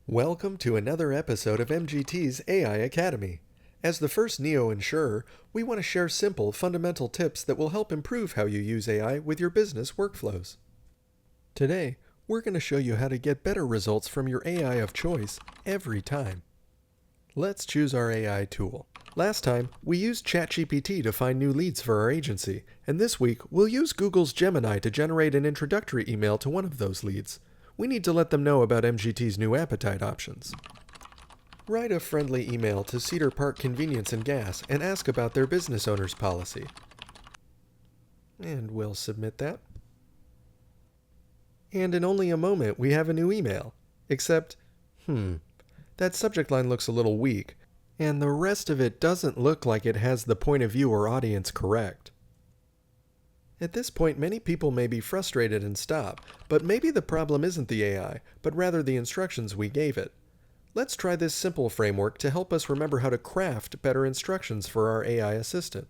Welcome to another episode of MGT's AI Academy. As the first Neo insurer, we want to share simple, fundamental tips that will help improve how you use AI with your business workflows. Today, we're going to show you how to get better results from your AI of choice every time. Let's choose our AI tool. Last time, we used ChatGPT to find new leads for our agency, and this week, we'll use Google's Gemini to generate an introductory email to one of those leads. We need to let them know about MGT's new appetite options. Write a friendly email to Cedar Park Convenience and Gas and ask about their business owner's policy. And we'll submit that. And in only a moment, we have a new email. Except, that subject line looks a little weak, and the rest of it doesn't look like it has the point of view or audience correct. At this point, many people may be frustrated and stop, but maybe the problem isn't the AI, but rather the instructions we gave it. Let's try this simple framework to help us remember how to craft better instructions for our AI assistant.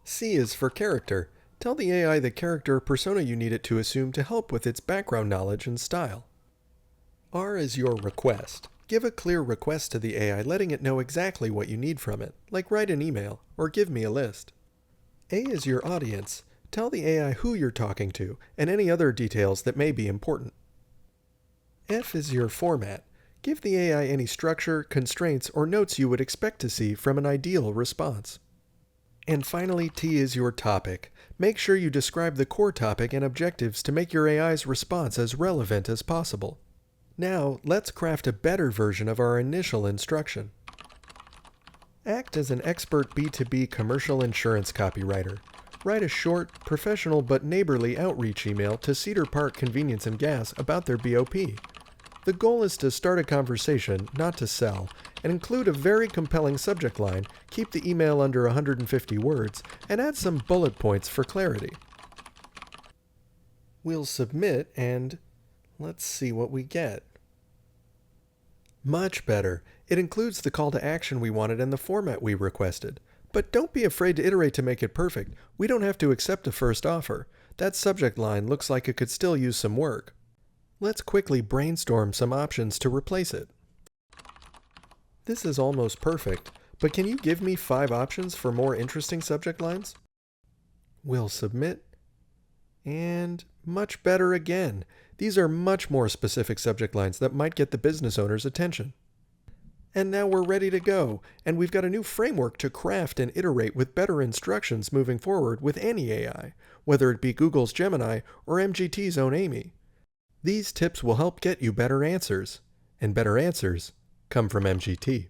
C is for character. Tell the AI the character or persona you need it to assume to help with its background knowledge and style. R is your request. Give a clear request to the AI, letting it know exactly what you need from it, like write an email or give me a list. A is your audience. Tell the AI who you're talking to and any other details that may be important. F is your format. Give the AI any structure, constraints, or notes you would expect to see from an ideal response. And finally, T is your topic. Make sure you describe the core topic and objectives to make your AI's response as relevant as possible. Now, let's craft a better version of our initial instruction. Act as an expert B2B commercial insurance copywriter. Write a short, professional but neighborly outreach email to Cedar Park Convenience and Gas about their BOP. The goal is to start a conversation, not to sell, and include a very compelling subject line, keep the email under 150 words, and add some bullet points for clarity. We'll submit and let's see what we get. Much better. It includes the call to action we wanted and the format we requested. But don't be afraid to iterate to make it perfect. We don't have to accept a first offer. That subject line looks like it could still use some work. Let's quickly brainstorm some options to replace it. This is almost perfect, but can you give me 5 options for more interesting subject lines? We'll submit. And much better again. These are much more specific subject lines that might get the business owner's attention. And now we're ready to go, and we've got a new framework to craft and iterate with better instructions moving forward with any AI, whether it be Google's Gemini or MGT's own Amy. These tips will help get you better answers, and better answers come from MGT.